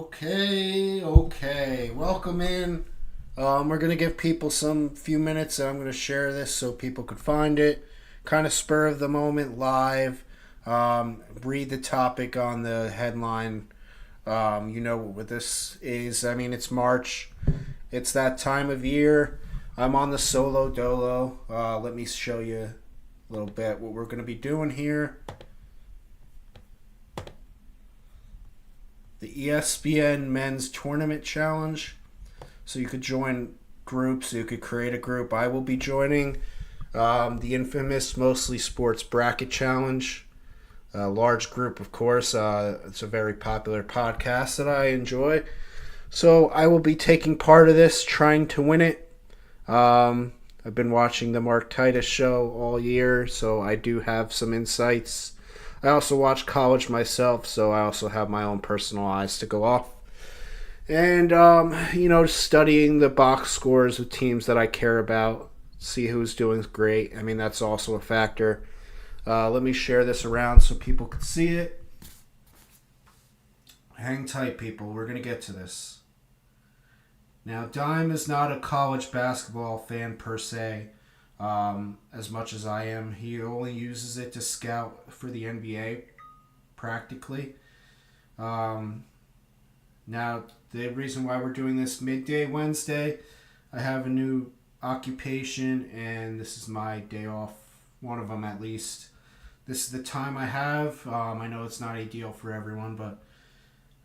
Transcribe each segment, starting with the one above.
Okay. Welcome in. We're gonna give people some few minutes. And I'm gonna share this so people could find it. Kind of spur of the moment, live. Read the topic on the headline. You know what this is. I mean, it's March. It's that time of year. I'm on the solo dolo. Let me show you a little bit what we're gonna be doing here. The ESPN Men's Tournament Challenge. So you could join groups. You could create a group. I will be joining the infamous Mostly Sports Bracket Challenge. A large group, of course. It's a very popular podcast that I enjoy. So I will be taking part of this, trying to win it. I've been watching the Mark Titus show all year, so I do have some insights. I also watch college myself, so I also have my own personal eyes to go off. And, studying the box scores of teams that I care about, see who's doing great. I mean, that's also a factor. Let me share this around so people can see it. Hang tight, people. We're going to get to this. Now, Dime is not a college basketball fan per se. As much as I am. He only uses it to scout for the NBA, practically. Now, the reason why we're doing this midday Wednesday, I have a new occupation, and this is my day off, one of them at least. This is the time I have. I know it's not ideal for everyone, but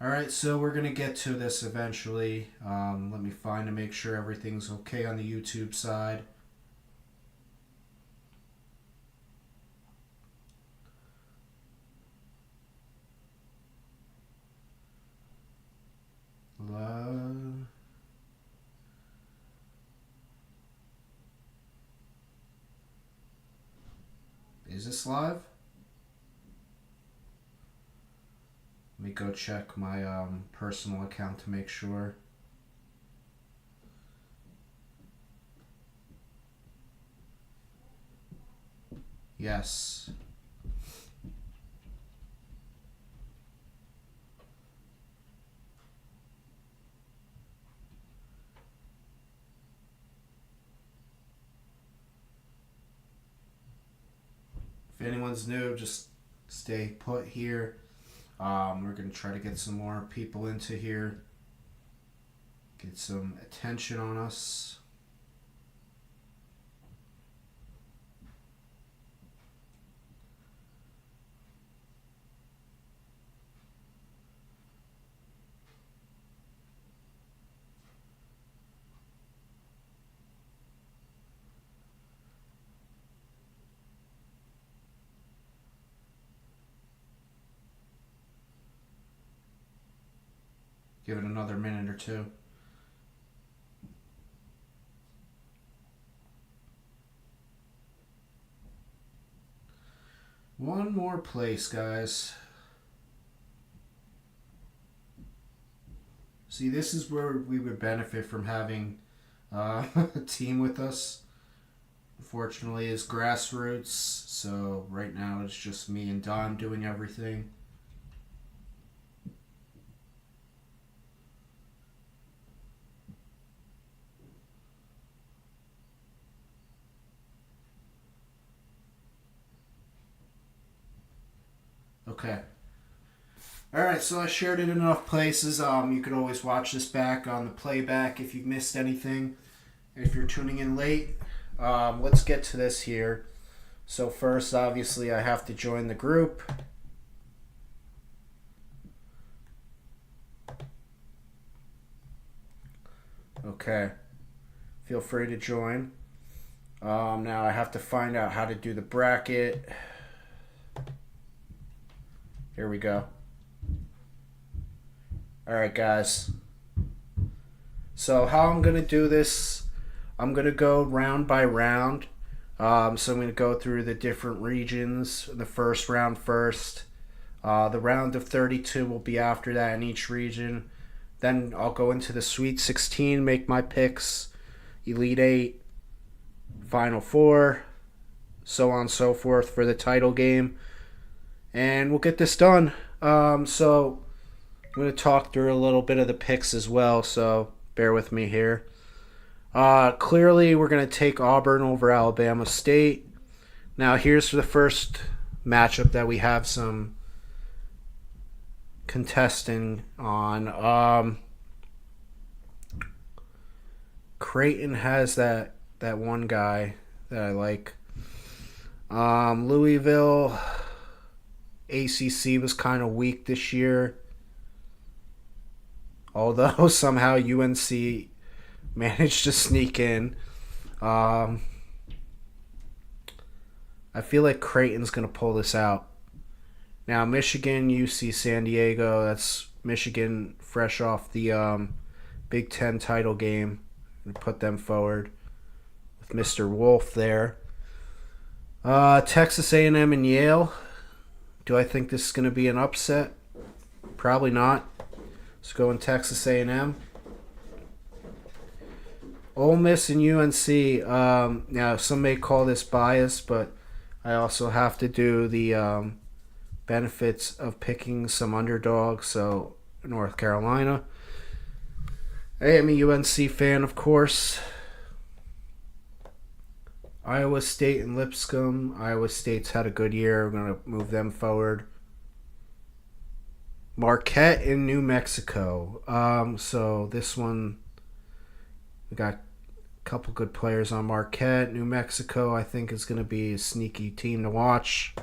alright, so we're going to get to this eventually. Let me find to make sure everything's okay on the YouTube side. Is this live? Let me go check my personal account to make sure. Yes. If anyone's new, just stay put here. We're going to try to get some more people into here. Get some attention on us. Give it another minute or two. One more place, guys. See, this is where we would benefit from having a team with us. Unfortunately, it's grassroots, so right now it's just me and Don doing everything. Okay. Alright, so I shared it in enough places. You could always watch this back on the playback if you missed anything. If you're tuning in late, let's get to this here. So first, obviously, I have to join the group. Okay. Feel free to join. Now I have to find out how to do the bracket. Here we go. Alright, guys. So how I'm going to do this, I'm going to go round by round. So I'm going to go through the different regions. The first round first. The round of 32 will be after that in each region. Then I'll go into the Sweet 16, make my picks. Elite 8, Final 4, so on and so forth for the title game. And we'll get this done. So I'm going to talk through a little bit of the picks as well, so bear with me here. Clearly, we're going to take Auburn over Alabama State. Now, here's the first matchup that we have some contesting on. Creighton has that one guy that I like. Louisville, ACC was kind of weak this year. Although somehow UNC managed to sneak in. I feel like Creighton's going to pull this out. Now, Michigan, UC San Diego, that's Michigan fresh off the Big Ten title game. And put them forward with Mr. Wolf there. Texas A&M and Yale. Do I think this is going to be an upset? Probably not. Let's go in Texas A&M. Ole Miss and UNC. Now, some may call this bias, but I also have to do the benefits of picking some underdogs. So, North Carolina. I am a UNC fan, of course. Iowa State and Lipscomb. Iowa State's had a good year. We're going to move them forward. Marquette in New Mexico. So this one, we got a couple good players on Marquette. New Mexico, I think, is going to be a sneaky team to watch.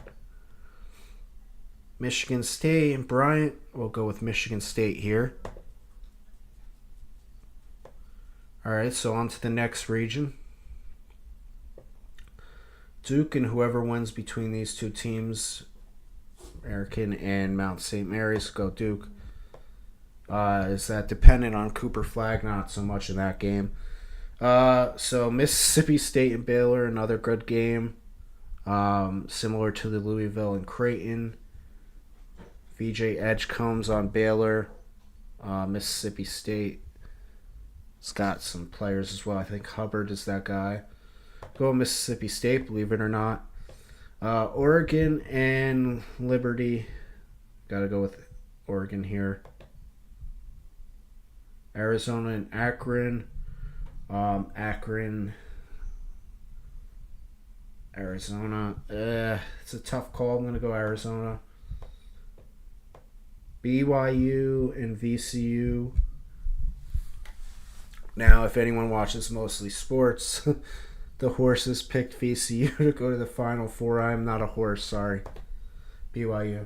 Michigan State and Bryant. We'll go with Michigan State here. All right, so on to the next region. Duke and whoever wins between these two teams, American and Mount St. Mary's, go Duke. Is that dependent on Cooper Flagg? Not so much in that game. So Mississippi State and Baylor, another good game. Similar to the Louisville and Creighton. VJ Edgecombe's on Baylor. Mississippi State. It's got some players as well. I think Hubbard is that guy. Go Mississippi State, believe it or not. Oregon and Liberty. Got to go with Oregon here. Arizona and Akron. Arizona. It's a tough call. I'm going to go Arizona. BYU and VCU. Now, if anyone watches mostly sports, the horses picked VCU to go to the Final Four. I'm not a horse, sorry. BYU.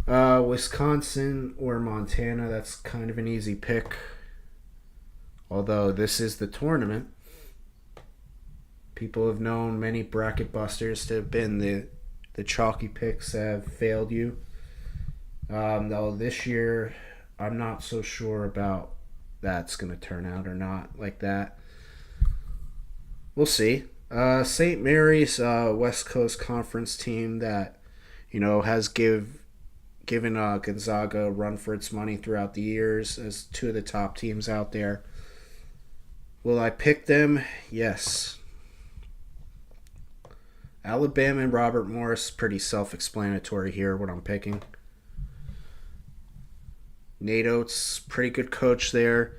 Wisconsin or Montana, that's kind of an easy pick. Although this is the tournament. People have known many bracket busters to have been the chalky picks have failed you. Though this year, I'm not so sure about that's going to turn out or not like that. We'll see. St. Mary's West Coast Conference team that, has given Gonzaga a run for its money throughout the years as two of the top teams out there. Will I pick them? Yes. Alabama and Robert Morris, pretty self-explanatory here what I'm picking. Nate Oates, pretty good coach there.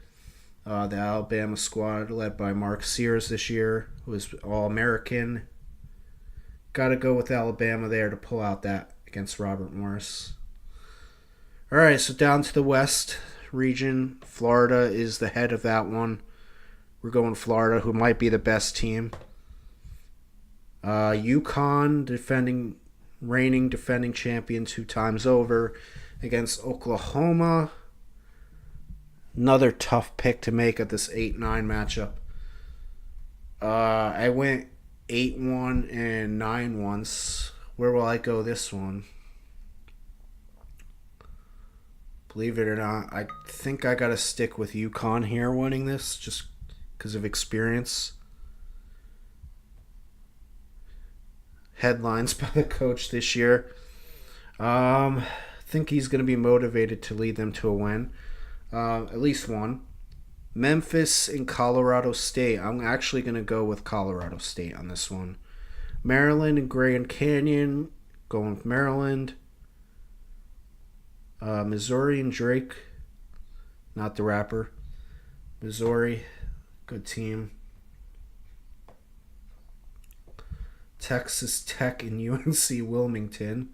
The Alabama squad led by Mark Sears this year, who was All-American. Got to go with Alabama there to pull out that against Robert Morris. All right, so down to the West region. Florida is the head of that one. We're going Florida, who might be the best team. UConn, reigning defending champion 2 times over, against Oklahoma. Another tough pick to make at this 8-9 matchup. I went 8-1 and 9 once. Where will I go this one? Believe it or not, I think I got to stick with UConn here winning this just because of experience. Headlines by the coach this year. I think he's going to be motivated to lead them to a win. At least one. Memphis and Colorado State. I'm actually going to go with Colorado State on this one. Maryland and Grand Canyon. Going with Maryland. Missouri and Drake, not the rapper. Missouri, good team. Texas Tech and UNC Wilmington,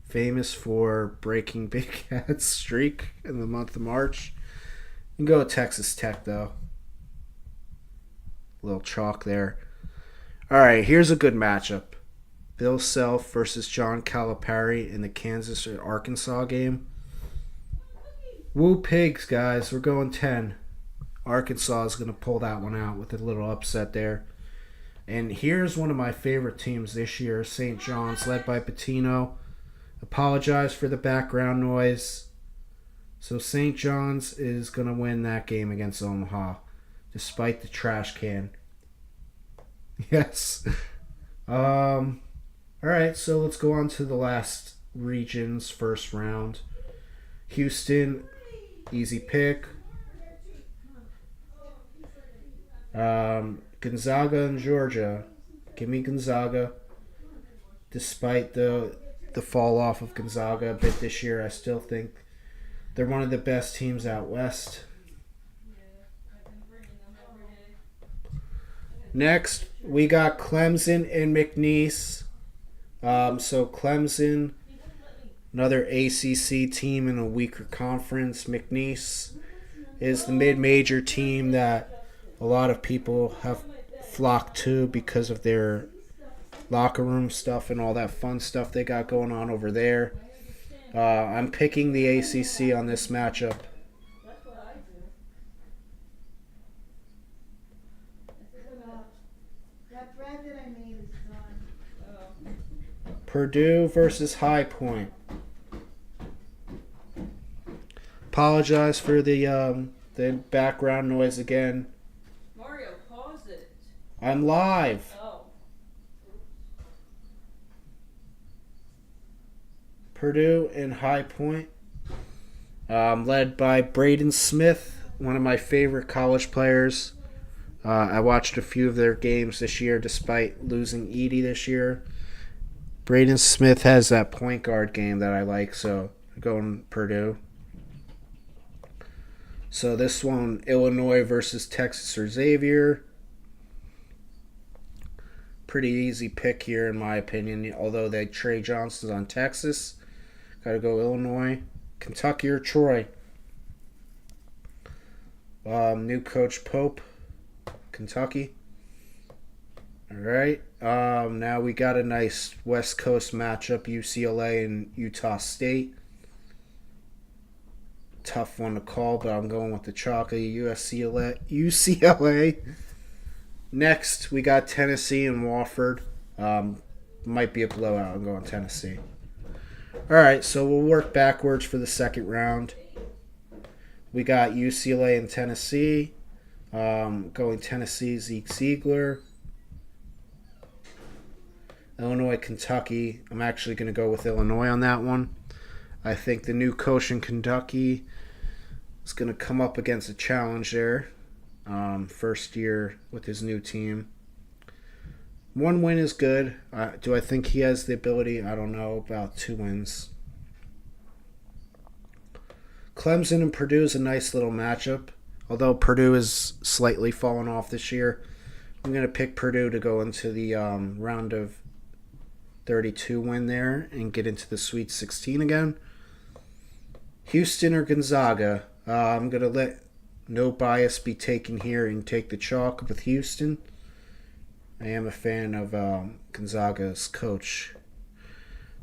famous for breaking Big Cat's streak in the month of March. You can go with Texas Tech, though. A little chalk there. All right, here's a good matchup. Bill Self versus John Calipari in the Kansas or Arkansas game. Woo Pigs, guys. We're going 10. Arkansas is going to pull that one out with a little upset there. And here's one of my favorite teams this year, St. John's, led by Patino. Apologize for the background noise. So St. John's is going to win that game against Omaha, despite the trash can. Yes. All right, so let's go on to the last region's first round. Houston, easy pick. Gonzaga and Georgia. Give me Gonzaga. Despite the fall off of Gonzaga a bit this year, I still think they're one of the best teams out west. Next, we got Clemson and McNeese. So Clemson, another ACC team in a weaker conference. McNeese is the mid-major team that a lot of people have flocked to because of their locker room stuff and all that fun stuff they got going on over there. I'm picking the ACC on this matchup. Purdue versus High Point. Apologize for the background noise again. Mario, pause it. I'm live. Oh. Purdue and High Point, led by Braden Smith, one of my favorite college players. I watched a few of their games this year, despite losing Edey this year. Braden Smith has that point guard game that I like, so I'm going Purdue. So this one, Illinois versus Texas or Xavier. Pretty easy pick here, in my opinion, although Trey Johnson's on Texas. Got to go Illinois. Kentucky or Troy. New coach Pope, Kentucky. All right. Now we got a nice West Coast matchup, UCLA and Utah State. Tough one to call, but I'm going with the chalky UCLA. Next, we got Tennessee and Wofford. Might be a blowout. I'm going Tennessee. All right, so we'll work backwards for the second round. We got UCLA and Tennessee. Going Tennessee, Zeke Ziegler. Illinois, Kentucky. I'm actually going to go with Illinois on that one. I think the new coach in Kentucky is going to come up against a challenge there. First year with his new team. One win is good. Do I think he has the ability? I don't know. About 2 wins. Clemson and Purdue is a nice little matchup. Although Purdue is slightly fallen off this year, I'm going to pick Purdue to go into the round of 32 win there and get into the Sweet 16 again. Houston or Gonzaga. I'm going to let no bias be taken here and take the chalk with Houston. I am a fan of Gonzaga's coach.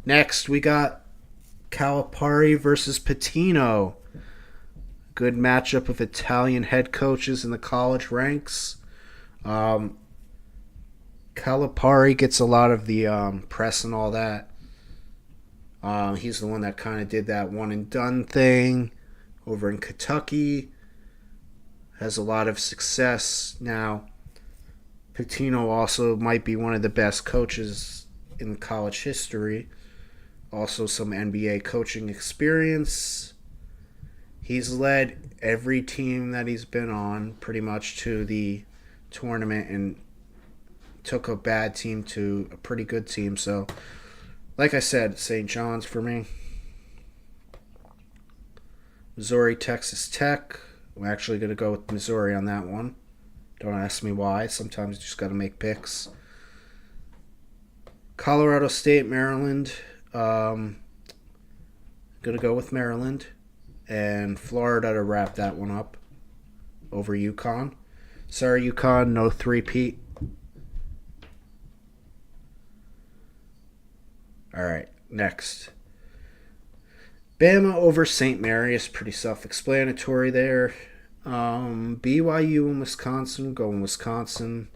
Next, we got Calipari versus Pitino. Good matchup of Italian head coaches in the college ranks. Calipari gets a lot of the press and all that. He's the one that kind of did that one and done thing over in Kentucky. Has a lot of success now. Pitino also might be one of the best coaches in college history. Also some NBA coaching experience. He's led every team that he's been on pretty much to the tournament and took a bad team to a pretty good team. So, like I said, St. John's for me. Missouri, Texas Tech. I'm actually going to go with Missouri on that one. Don't ask me why. Sometimes you just got to make picks. Colorado State, Maryland. Going to go with Maryland. And Florida to wrap that one up over UConn. Sorry, UConn, no three-peat. All right, next. Bama over St. Mary is pretty self-explanatory there. BYU and Wisconsin, going Wisconsin.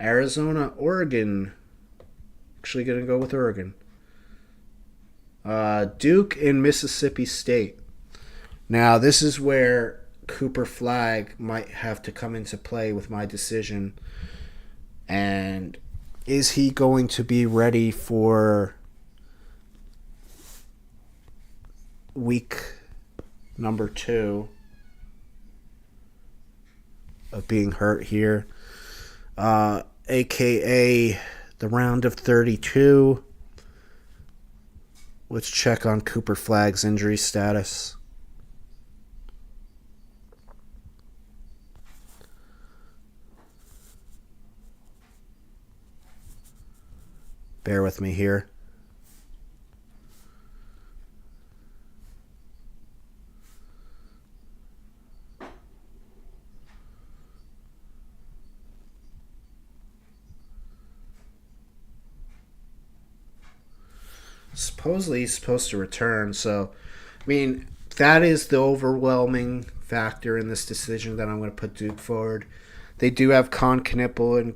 Arizona, Oregon. Actually going to go with Oregon. Duke and Mississippi State. Now, this is where Cooper Flagg might have to come into play with my decision. And is he going to be ready for week number 2 of being hurt here? AKA the round of 32. Let's check on Cooper Flagg's injury status. Bear with me here. Supposedly he's supposed to return, so I mean that is the overwhelming factor in this decision that I'm going to put Duke forward. They do have Con Knippel and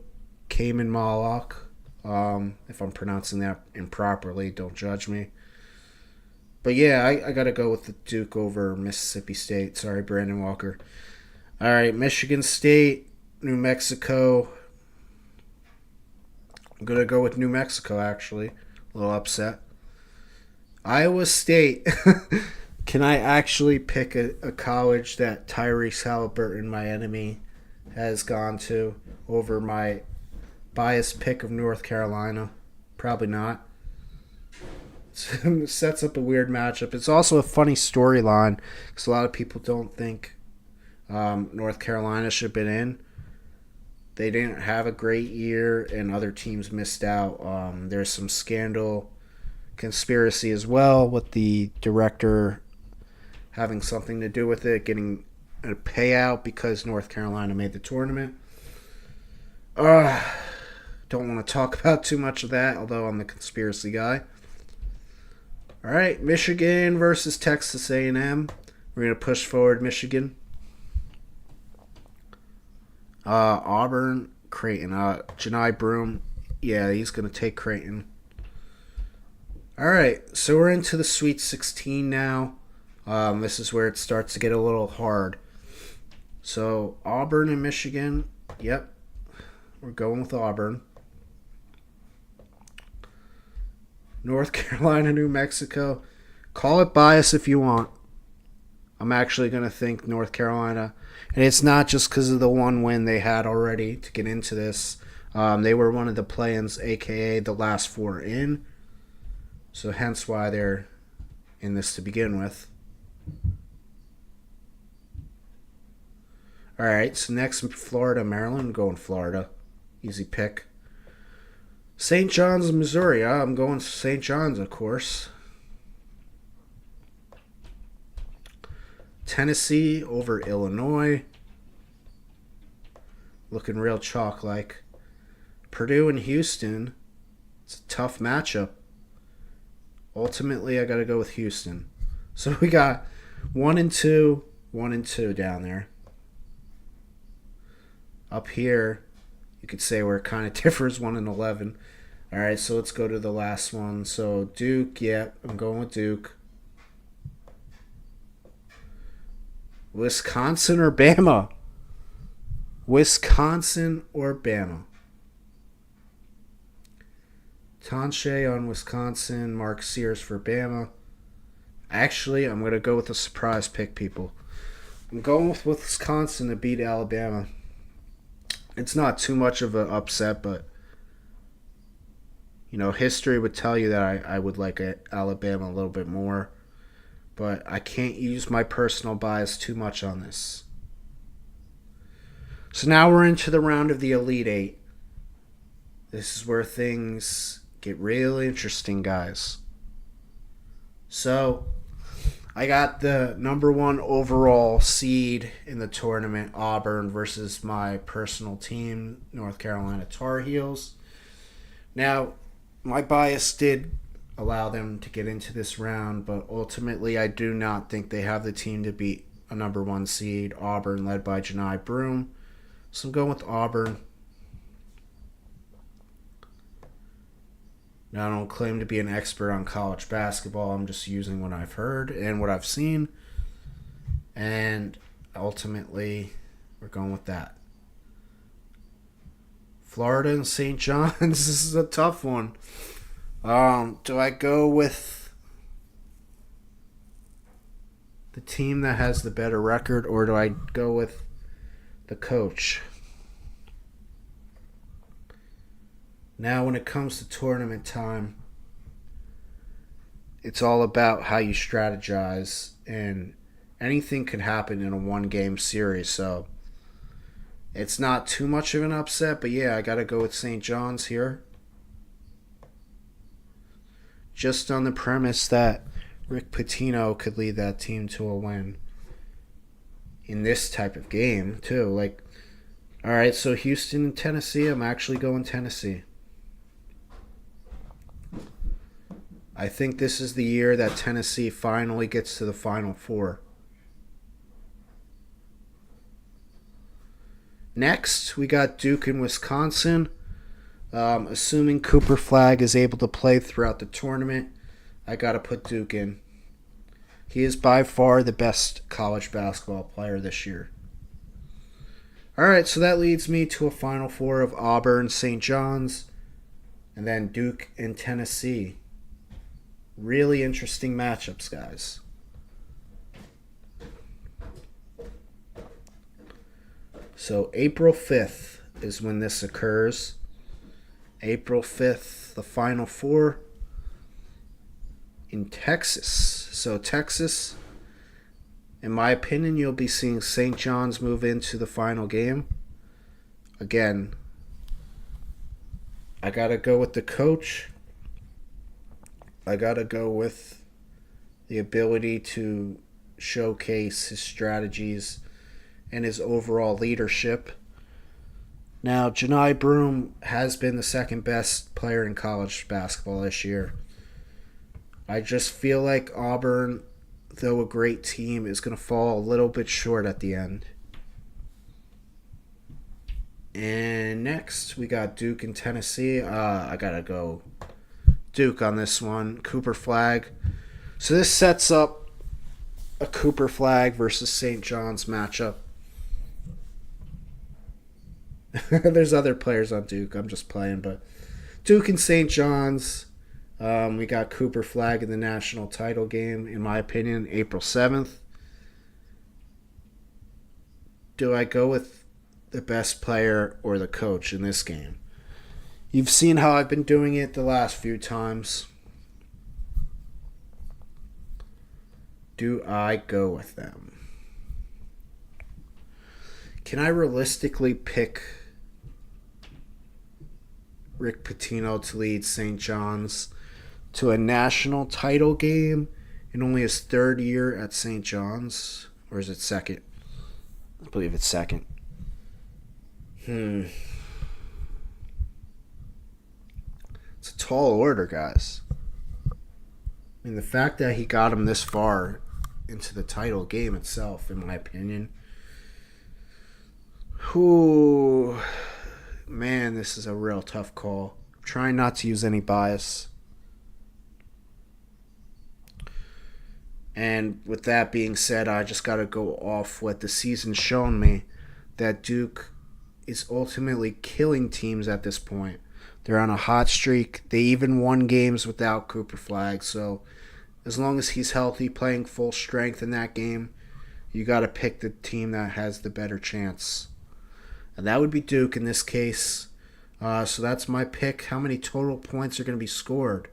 Cayman Moloch. If I'm pronouncing that improperly, don't judge me. But yeah, I got to go with the Duke over Mississippi State. Sorry, Brandon Walker. All right, Michigan State, New Mexico. I'm going to go with New Mexico, actually. A little upset. Iowa State. Can I actually pick a college that Tyrese Halliburton, my enemy, has gone to over my biased pick of North Carolina? Probably not. It sets up a weird matchup. It's also a funny storyline because a lot of people don't think North Carolina should have been in. They didn't have a great year and other teams missed out. There's some scandal, conspiracy as well, with the director having something to do with it, getting a payout because North Carolina made the tournament. Don't want to talk about too much of that, although I'm the conspiracy guy. All right, Michigan versus Texas A&M. We're going to push forward Michigan. Auburn, Creighton. Janai Broom, yeah, he's going to take Creighton. All right, so we're into the Sweet 16 now. This is where it starts to get a little hard. So Auburn and Michigan, yep, we're going with Auburn. North Carolina, New Mexico. Call it bias if you want. I'm actually going to think North Carolina. And it's not just because of the one win they had already to get into this. They were one of the play-ins, a.k.a. the last 4 in. So hence why they're in this to begin with. All right, so next, Florida, Maryland. I'm going Florida. Easy pick. St. John's, Missouri. I'm going St. John's, of course. Tennessee over Illinois. Looking real chalk-like. Purdue and Houston. It's a tough matchup. Ultimately, I got to go with Houston. So we got 1 and 2, 1 and 2 down there. Up here, you could say where it kind of differs, 1 and 11. All right, so let's go to the last one. So Duke, yeah, I'm going with Duke. Wisconsin or Bama? Wisconsin or Bama? Tanshe on Wisconsin, Mark Sears for Bama. Actually, I'm going to go with a surprise pick, people. I'm going with Wisconsin to beat Alabama. It's not too much of an upset, but you know, history would tell you that I would like Alabama a little bit more. but I can't use my personal bias too much on this. So now we're into the round of the Elite Eight. This is where things get really interesting, guys. So, I got the number one overall seed in the tournament, Auburn, versus my personal team, North Carolina Tar Heels. Now, my bias did allow them to get into this round, but ultimately I do not think they have the team to beat a number one seed, Auburn, led by Janai Broome. So I'm going with Auburn. Now, I don't claim to be an expert on college basketball. I'm just using what I've heard and what I've seen. And ultimately, we're going with that. Florida and St. John's. This is a tough one. Do I go with the team that has the better record, or do I go with the coach? Now, when it comes to tournament time, it's all about how you strategize, and anything could happen in a one-game series, so it's not too much of an upset, but yeah, I got to go with St. John's here. Just on the premise that Rick Pitino could lead that team to a win in this type of game, too. Like, all right, so Houston and Tennessee, I'm actually going Tennessee. I think this is the year that Tennessee finally gets to the Final Four. Next, we got Duke and Wisconsin. Assuming Cooper Flagg is able to play throughout the tournament, I got to put Duke in. He is by far the best college basketball player this year. All right, so that leads me to a Final Four of Auburn, St. John's, and then Duke and Tennessee. Really interesting matchups, guys. So April 5th is when this occurs. April 5th, the Final Four in Texas. So Texas, in my opinion, you'll be seeing St. John's move into the final game. Again, I got to go with the coach. I got to go with the ability to showcase his strategies and his overall leadership. Now, Janai Broome has been the second best player in college basketball this year. I just feel like Auburn, though a great team, is going to fall a little bit short at the end. And next, we got Duke and Tennessee. I got to go Duke on this one. Cooper Flagg. So this sets up a Cooper Flagg versus St. John's matchup. There's other players on Duke. I'm just playing, but Duke and St. John's. We got Cooper Flagg in the national title game, in my opinion, April 7th. Do I go with the best player or the coach in this game? You've seen how I've been doing it the last few times. Do I go with them? Can I realistically pick Rick Pitino to lead St. John's to a national title game in only his third year at St. John's? Or is it second? I believe it's second. It's a tall order, guys. I mean, the fact that he got him this far into the title game itself, in my opinion. Man, this is a real tough call. I'm trying not to use any bias. And with that being said, I just got to go off what the season's shown me, that Duke is ultimately killing teams at this point. They're on a hot streak. They even won games without Cooper Flagg. So as long as he's healthy, playing full strength in that game, you got to pick the team that has the better chance. And that would be Duke in this case. So that's my pick. How many total points are going to be scored?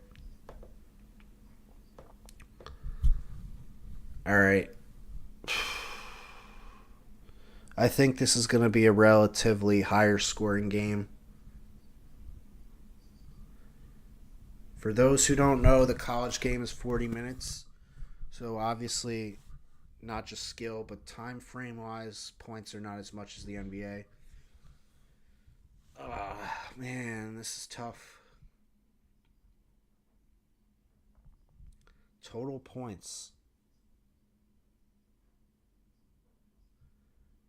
All right. I think this is going to be a relatively higher scoring game. For those who don't know, the college game is 40 minutes. So obviously, not just skill, but time frame wise, points are not as much as the NBA. Man, this is tough. Total points.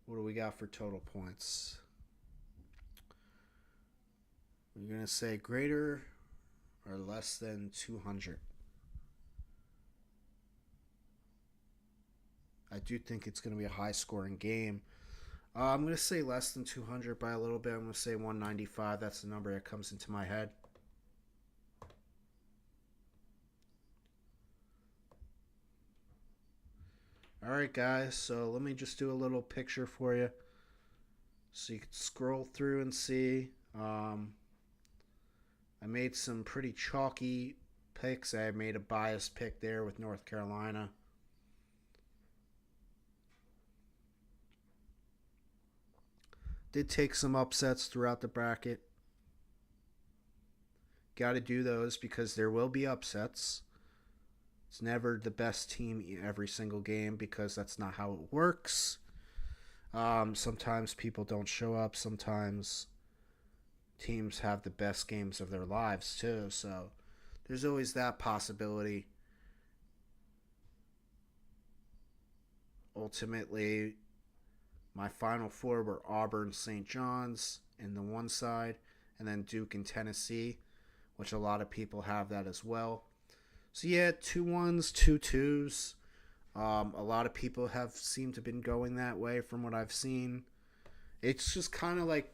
What do we got for total points? We're going to say greater or less than 200. I do think it's going to be a high scoring game. I'm going to say less than 200 by a little bit. I'm going to say 195. That's the number that comes into my head. All right, guys. So let me just do a little picture for you so you can scroll through and see. I made some pretty chalky picks. I made a biased pick there with North Carolina. Did take some upsets throughout the bracket. Got to do those because there will be upsets. It's never the best team every single game because that's not how it works. Sometimes people don't show up. Sometimes teams have the best games of their lives too. So there's always that possibility. Ultimately, my final four were Auburn, St. John's in the one side, and then Duke and Tennessee, which a lot of people have that as well. So yeah, 2-1s, 2-2s. A lot of people have seemed to have been going that way from what I've seen. It's just kind of like,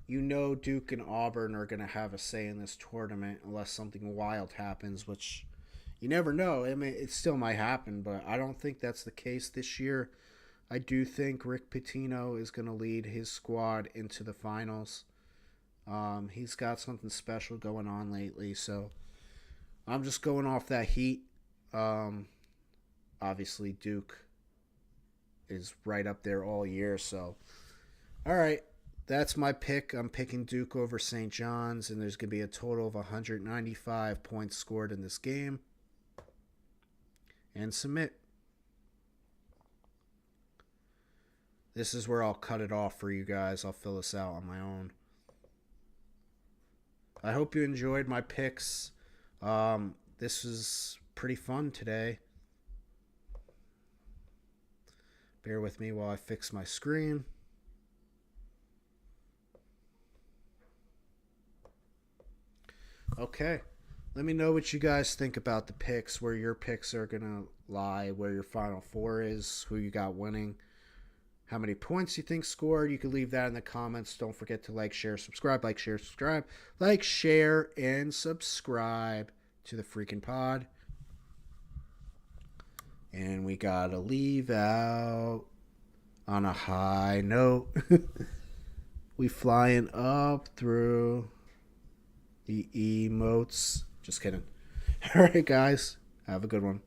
Duke and Auburn are going to have a say in this tournament unless something wild happens, which you never know. I mean, it still might happen, but I don't think that's the case this year. I do think Rick Pitino is going to lead his squad into the finals. He's got something special going on lately, so I'm just going off that heat. Obviously, Duke is right up there all year, so all right. That's my pick. I'm picking Duke over St. John's, and there's going to be a total of 195 points scored in this game. And submit. This is where I'll cut it off for you guys. I'll fill this out on my own. I hope you enjoyed my picks. This was pretty fun today. Bear with me while I fix my screen. Okay. Let me know what you guys think about the picks, where your picks are going to lie, where your final four is, who you got winning, how many points you think scored. You can leave that in the comments. Don't forget to like, share, subscribe, like, share, subscribe, like, share, and subscribe to the freaking pod. And we got to leave out on a high note. We flying up through the emotes. Just kidding. All right, guys. Have a good one.